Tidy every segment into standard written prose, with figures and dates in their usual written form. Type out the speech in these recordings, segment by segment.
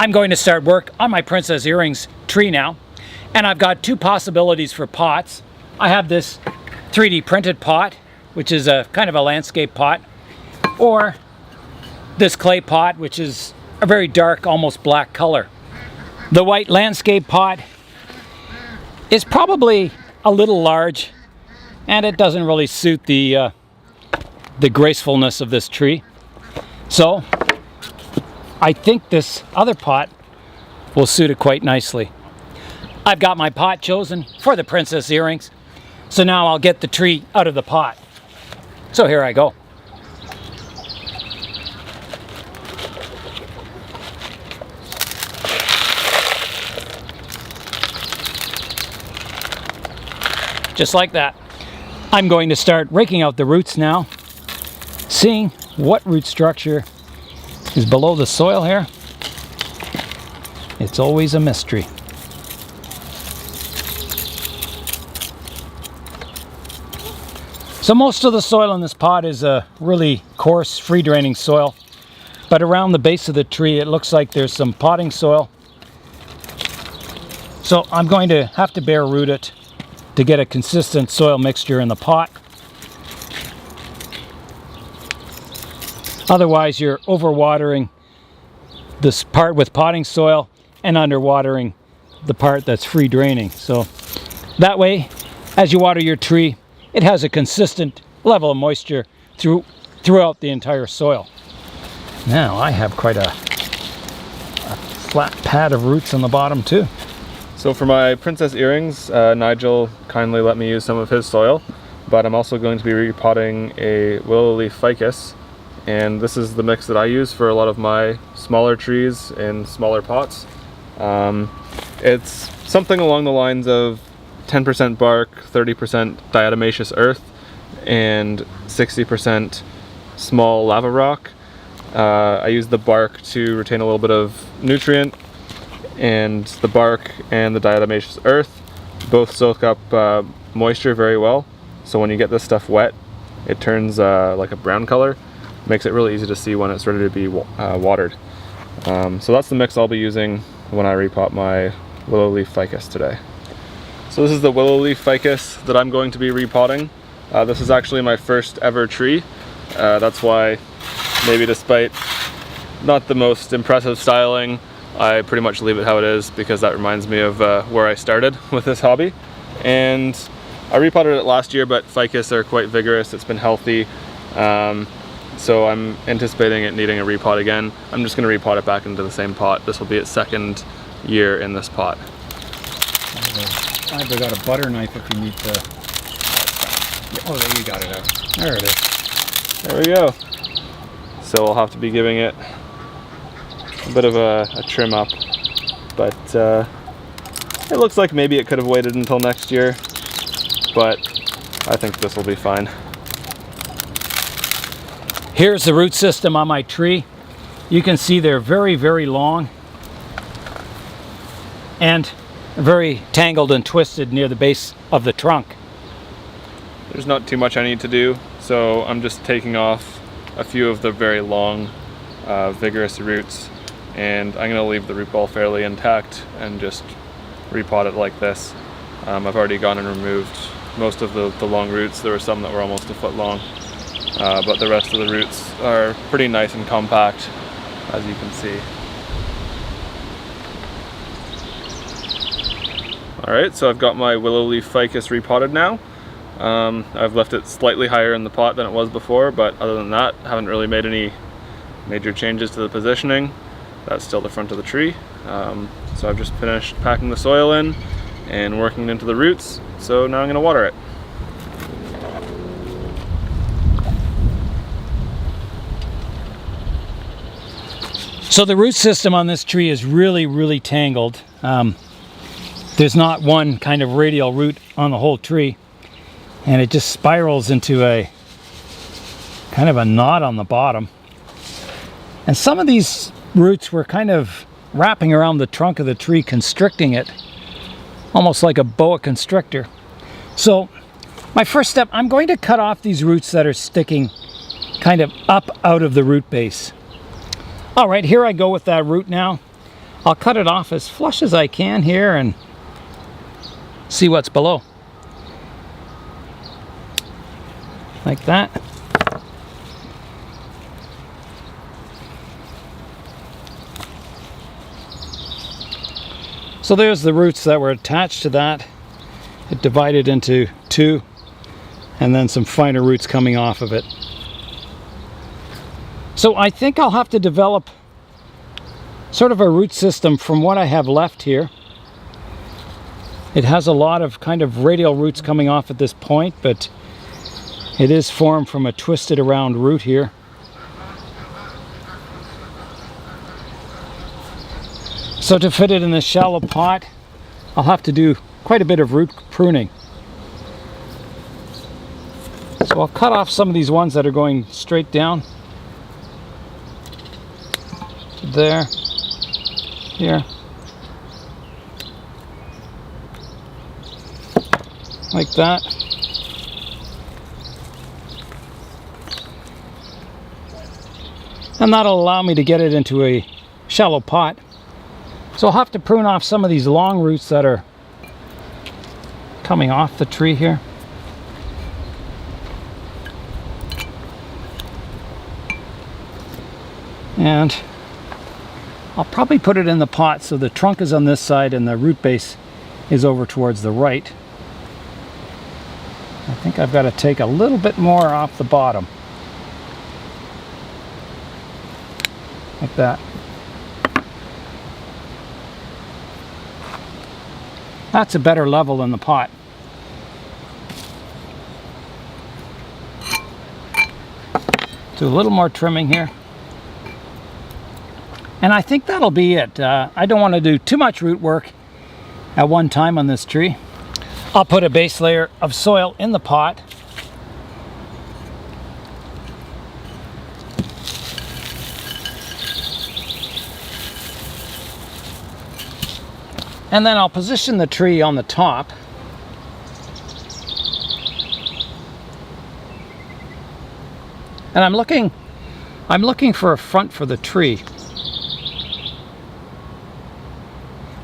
I'm going to start work on my Princess Earings tree now, and I've got two possibilities for pots. I have this 3D printed pot, which is a kind of a landscape pot, or this clay pot, which is a very dark, almost black color. The white landscape pot is probably a little large, and it doesn't really suit the gracefulness of this tree. So I think this other pot will suit it quite nicely. I've got my pot chosen for the Princess Earings, so now I'll get the tree out of the pot. So here I go. Just like that. I'm going to start raking out the roots now, seeing what root structure is below the soil here. It's always a mystery. So most of the soil in this pot is a really coarse, free-draining soil, but around the base of the tree it looks like there's some potting soil. So I'm going to have to bare root it to get a consistent soil mixture in the pot. Otherwise you're overwatering this part with potting soil and underwatering the part that's free draining. So that way, as you water your tree, it has a consistent level of moisture throughout the entire soil. Now I have quite a flat pad of roots on the bottom too. So for my Princess Earings, Nigel kindly let me use some of his soil, but I'm also going to be repotting a willow leaf ficus, and this is the mix that I use for a lot of my smaller trees in smaller pots. It's something along the lines of 10% bark, 30% diatomaceous earth, and 60% small lava rock. I use the bark to retain a little bit of nutrient, and the bark and the diatomaceous earth both soak up moisture very well. So when you get this stuff wet, it turns like a brown color. Makes it really easy to see when it's ready to be watered. So that's the mix I'll be using when I repot my willow leaf ficus today. So this is the willow leaf ficus that I'm going to be repotting. This is actually my first ever tree. That's why, maybe despite not the most impressive styling, I pretty much leave it how it is, because that reminds me of where I started with this hobby. And I repotted it last year, but ficus are quite vigorous. It's been healthy. So I'm anticipating it needing a repot again. I'm just going to repot it back into the same pot. This will be its second year in this pot. I've got a butter knife if you need to. Oh, there you got it out. There it is. There we go. So I'll have to be giving it a bit of a trim up, but it looks like maybe it could have waited until next year, but I think this will be fine. Here's the root system on my tree. You can see they're very, very long and very tangled and twisted near the base of the trunk. There's not too much I need to do, so I'm just taking off a few of the very long, vigorous roots, and I'm going to leave the root ball fairly intact and just repot it like this. I've already gone and removed most of the long roots. There were some that were almost a foot long, but the rest of the roots are pretty nice and compact, as you can see. Alright, so I've got my willow leaf ficus repotted now. I've left it slightly higher in the pot than it was before, but other than that, haven't really made any major changes to the positioning. That's still the front of the tree. So I've just finished packing the soil in and working it into the roots, so now I'm going to water it. So the root system on this tree is really, really tangled. There's not one kind of radial root on the whole tree, and it just spirals into a kind of a knot on the bottom. And some of these roots were kind of wrapping around the trunk of the tree, constricting it, almost like a boa constrictor. So my first step, I'm going to cut off these roots that are sticking kind of up out of the root base. All right, here I go with that root now. I'll cut it off as flush as I can here and see what's below. Like that. So there's the roots that were attached to that. It divided into two, and then some finer roots coming off of it. So I think I'll have to develop sort of a root system from what I have left here. It has a lot of kind of radial roots coming off at this point, but it is formed from a twisted around root here. So to fit it in this shallow pot, I'll have to do quite a bit of root pruning. So I'll cut off some of these ones that are going straight down to there, here, like that. And that'll allow me to get it into a shallow pot. So I'll have to prune off some of these long roots that are coming off the tree here. And I'll probably put it in the pot so the trunk is on this side and the root base is over towards the right. I think I've got to take a little bit more off the bottom. Like that. That's a better level than the pot. Do a little more trimming here. And I think that'll be it. I don't want to do too much root work at one time on this tree. I'll put a base layer of soil in the pot. And then I'll position the tree on the top. And I'm looking for a front for the tree.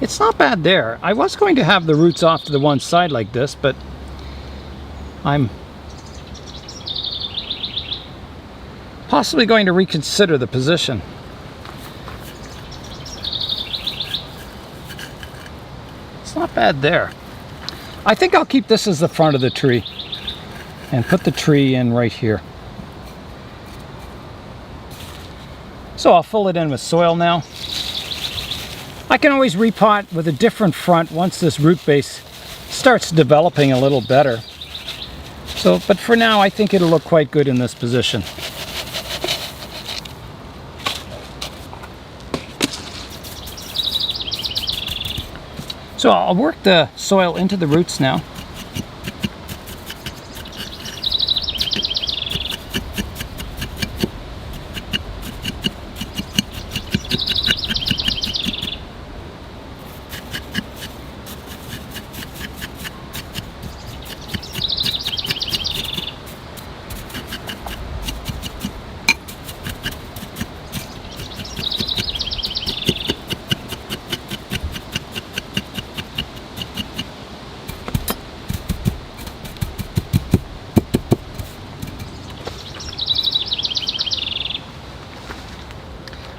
It's not bad there. I was going to have the roots off to the one side like this, but I'm possibly going to reconsider the position. Not bad there. I think I'll keep this as the front of the tree and put the tree in right here. So I'll fill it in with soil now. I can always repot with a different front once this root base starts developing a little better. So, but for now I think it'll look quite good in this position. So I'll work the soil into the roots now.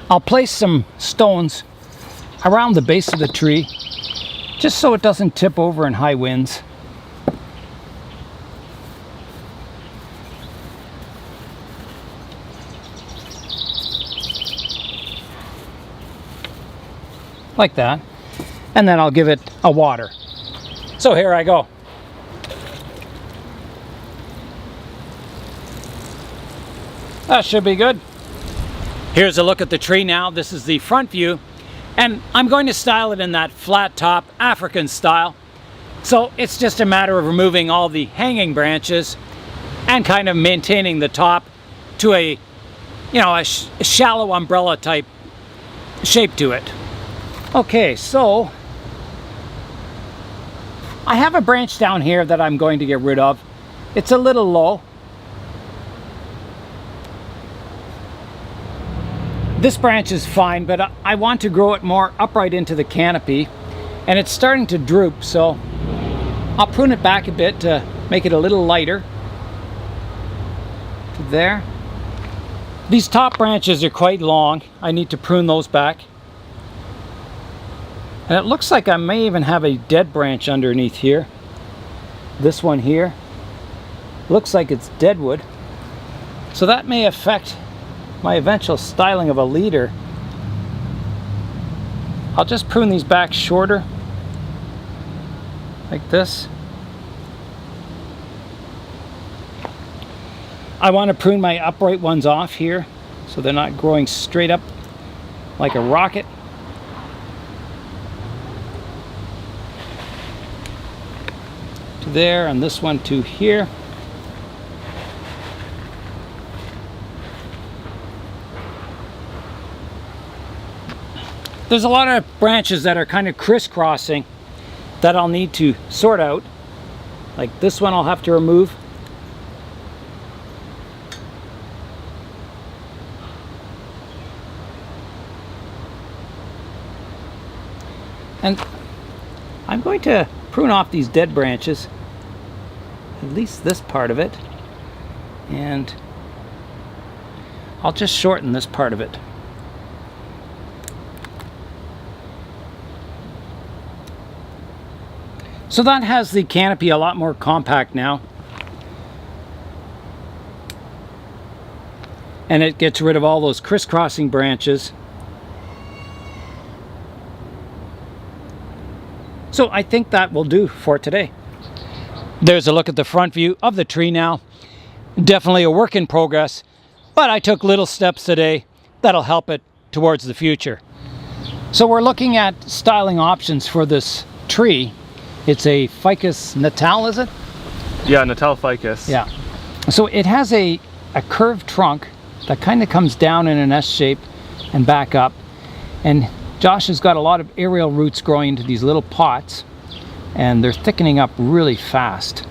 I'll place some stones around the base of the tree just so it doesn't tip over in high winds. Like that. And then I'll give it a water. So here I go. That should be good. Here's a look at the tree now. This is the front view, and I'm going to style it in that flat top African style. So it's just a matter of removing all the hanging branches and kind of maintaining the top to a, you know, a shallow umbrella type shape to it. Okay, so I have a branch down here that I'm going to get rid of. It's a little low. This branch is fine, but I want to grow it more upright into the canopy, and it's starting to droop, so I'll prune it back a bit to make it a little lighter. To there. These top branches are quite long. I need to prune those back. And it looks like I may even have a dead branch underneath here. This one here. Looks like it's deadwood. So that may affect my eventual styling of a leader. I'll just prune these back shorter, like this. I want to prune my upright ones off here so they're not growing straight up like a rocket. To there, and this one to here. There's a lot of branches that are kind of crisscrossing that I'll need to sort out. Like this one I'll have to remove. And I'm going to prune off these dead branches, at least this part of it, and I'll just shorten this part of it. So that has the canopy a lot more compact now. And it gets rid of all those crisscrossing branches. So I think that will do for today. There's a look at the front view of the tree now. Definitely a work in progress, but I took little steps today that'll help it towards the future. So we're looking at styling options for this tree. It's a Ficus Natal, is it? Yeah, Natal Ficus. Yeah. So it has a curved trunk that kind of comes down in an S shape and back up. And Josh has got a lot of aerial roots growing into these little pots, and they're thickening up really fast.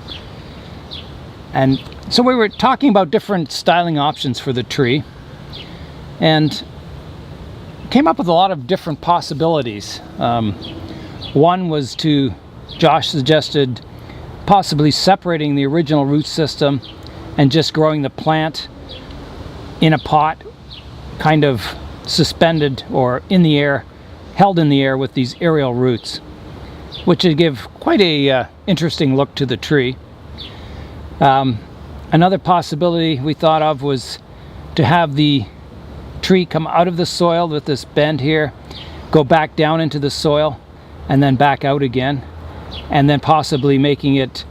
And so we were talking about different styling options for the tree, and came up with a lot of different possibilities. One was to, Josh suggested possibly separating the original root system and just growing the plant in a pot, kind of suspended or in the air, held in the air with these aerial roots, which would give quite a interesting look to the tree. Another possibility we thought of was to have the tree come out of the soil with this bend here, go back down into the soil, and then back out again, and then possibly making it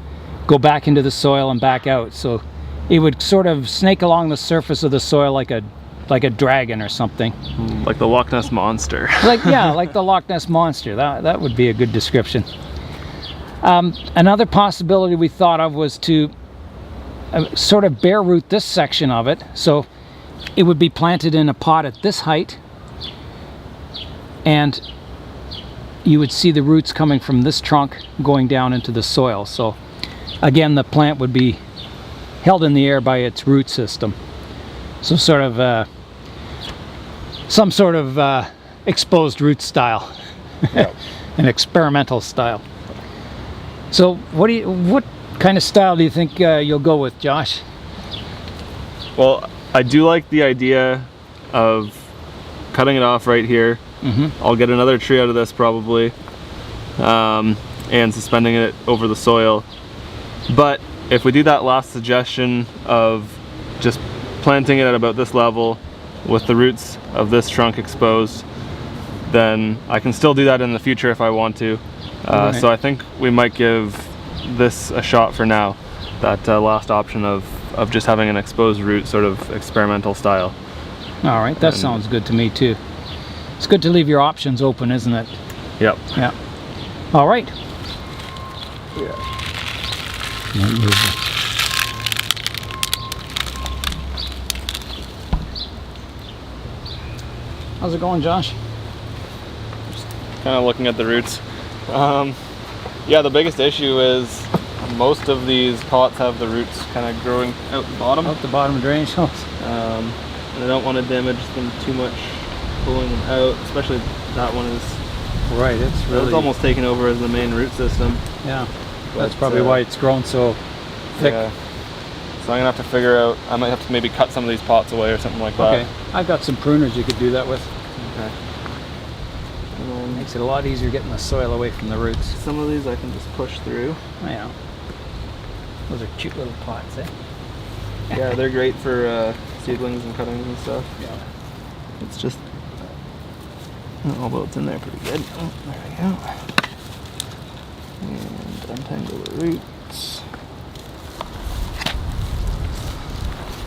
go back into the soil and back out. So it would sort of snake along the surface of the soil like a dragon or something. Like the Loch Ness Monster. Like the Loch Ness Monster. That would be a good description. Another possibility we thought of was to sort of bare root this section of it, so it would be planted in a pot at this height, and you would see the roots coming from this trunk going down into the soil. So again, the plant would be held in the air by its root system. So sort of some sort of exposed root style. Yep. An experimental style. So what kind of style do you think you'll go with, Josh? Well, I do like the idea of cutting it off right here. Mm-hmm. I'll get another tree out of this probably, and suspending it over the soil. But if we do that last suggestion of just planting it at about this level with the roots of this trunk exposed, then I can still do that in the future if I want to. Right. So I think we might give this a shot for now, that last option of just having an exposed root, sort of experimental style. All right, that sounds good to me too. It's good to leave your options open, isn't it? Yep. Yeah. All right. Yeah. How's it going, Josh? Just kind of looking at the roots. Yeah, the biggest issue is most of these pots have the roots kind of growing out the bottom. Out the bottom drainage holes. And I don't want to damage them too much pulling them out, especially that one is Right, it's almost taken over as the main root system. Yeah, But, that's probably why it's grown so thick. Yeah. So I'm gonna have to figure out, I might have to maybe cut some of these pots away or something like that. Okay, I've got some pruners you could do that with. Okay. And then Makes it a lot easier getting the soil away from the roots. some of these I can just push through. Oh, yeah. Those are cute little pots, eh? Yeah, they're great for seedlings and cuttings and stuff. Yeah. It's just, oh well, it's in there pretty good. Oh, there we go. And untangle the roots.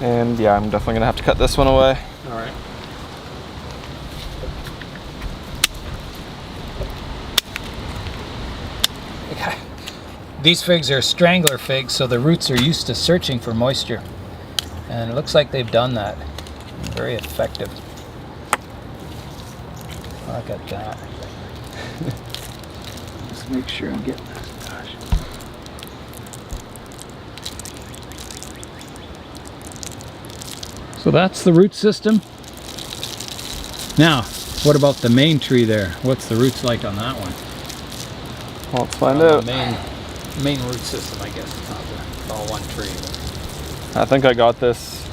And yeah, I'm definitely gonna have to cut this one away. All right. These figs are strangler figs, so the roots are used to searching for moisture. And it looks like they've done that. Very effective. Look at that. Just make sure I'm getting this. Gosh. So that's the root system. Now, what about the main tree there? What's the roots like on that one? Well, let's find out. The main root system, I guess. It's not it's all one tree. I think I got this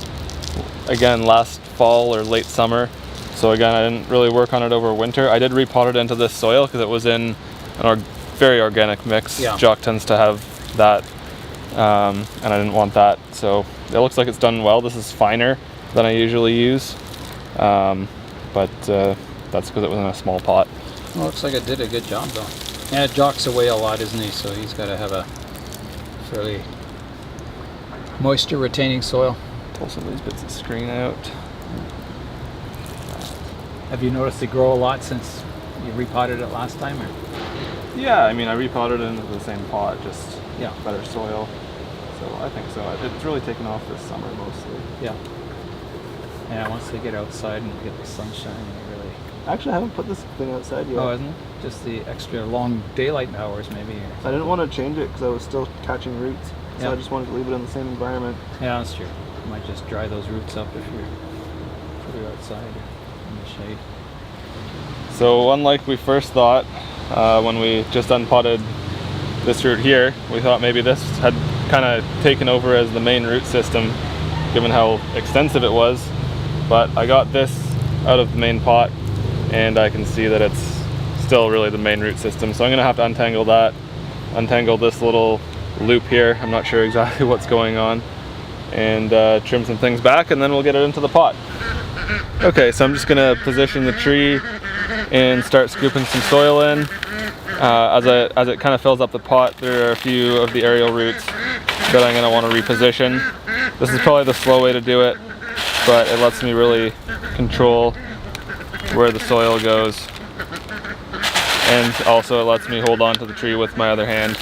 again last fall or late summer. So again, I didn't really work on it over winter. I did repot it into this soil because it was in an very organic mix. Yeah. Jock tends to have that, and I didn't want that. So it looks like it's done well. This is finer than I usually use, but that's because it was in a small pot. Well, looks like it did a good job though. Yeah, Jock's away a lot, isn't he? So he's got to have a fairly moisture retaining soil. Pull some of these bits of screen out. Have you noticed they grow a lot since you repotted it last time? Or? Yeah, I mean, I repotted it into the same pot, just Yeah. better soil. So I think so. It's really taken off this summer mostly. Yeah. Yeah, once they get outside and get the sunshine, they really... Actually, I haven't put this thing outside yet. Oh, isn't it? Just the extra long daylight hours, maybe. I didn't want to change it because I was still catching roots. So Yeah. I just wanted to leave it in the same environment. Yeah, that's true. You might just dry those roots up if you're outside or in the shade. So unlike we first thought, when we just unpotted this root here, we thought maybe this had kind of taken over as the main root system, given how extensive it was. But I got this out of the main pot, and I can see that it's still really the main root system. So I'm gonna have to untangle that, untangle this little loop here. I'm not sure exactly what's going on, and trim some things back, and then we'll get it into the pot. Okay, so I'm just gonna position the tree and start scooping some soil in. As it kind of fills up the pot, there are a few of the aerial roots that I'm gonna want to reposition. This is probably the slow way to do it, but it lets me really control where the soil goes. And also it lets me hold on to the tree with my other hand.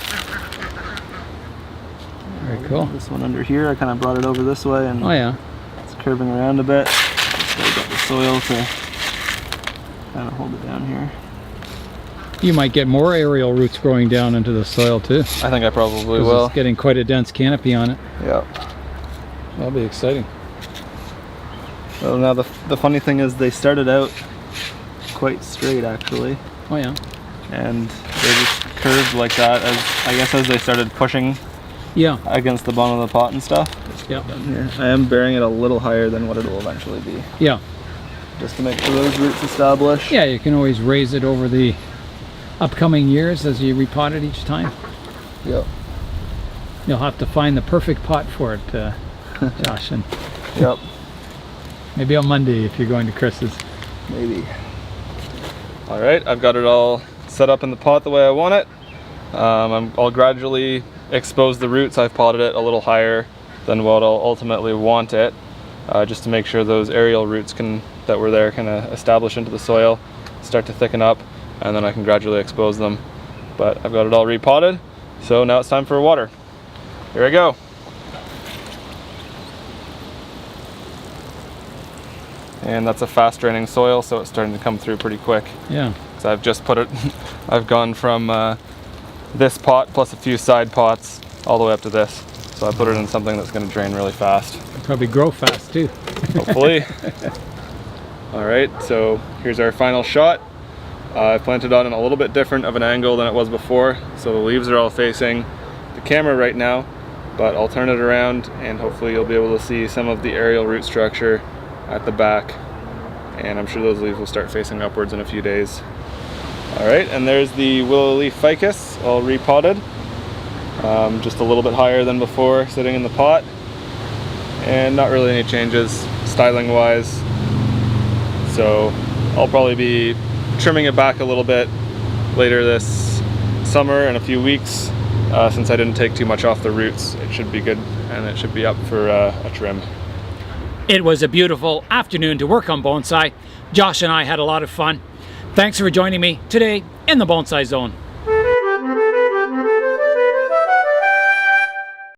Very cool. This one under here, I kind of brought it over this way, and Oh yeah. it's curving around a bit. So I got the soil to kind of hold it down here. You might get more aerial roots growing down into the soil too. I think I probably 'Cause will. it's getting quite a dense canopy on it. Yeah. That'll be exciting. So now the funny thing is they started out quite straight actually, Oh yeah. and they just curved like that as they started pushing Yeah. against the bottom of the pot and stuff. Yeah. Here, I am bearing it a little higher than what it will eventually be, Yeah. just to make sure those roots establish. Yeah, you can always raise it over the upcoming years as you repot it each time. Yep. You'll have to find the perfect pot for it, Josh, and Yep. maybe on Monday if you're going to Chris's. Maybe. All right, I've got it all set up in the pot the way I want it. I'll gradually expose the roots. I've potted it a little higher than what I'll ultimately want it, just to make sure those aerial roots that were there kind of establish into the soil, start to thicken up, and then I can gradually expose them. But I've got it all repotted, so now it's time for water. Here I go. And that's a fast draining soil, so it's starting to come through pretty quick. Yeah. So I've just put it, I've gone from this pot plus a few side pots all the way up to this. So I put it in something that's going to drain really fast. It'll probably grow fast too. Hopefully. All right, so here's our final shot. I planted on a little bit different of an angle than it was before, so the leaves are all facing the camera right now, but I'll turn it around and hopefully you'll be able to see some of the aerial root structure at the back, and I'm sure those leaves will start facing upwards in a few days. All right, and there's the willow leaf ficus all repotted, just a little bit higher than before, sitting in the pot, and not really any changes styling wise. So I'll probably be trimming it back a little bit later this summer in a few weeks. Since I didn't take too much off the roots, it should be good and it should be up for a trim. It was a beautiful afternoon to work on bonsai. Josh and I had a lot of fun. Thanks for joining me today in the Bonsai Zone.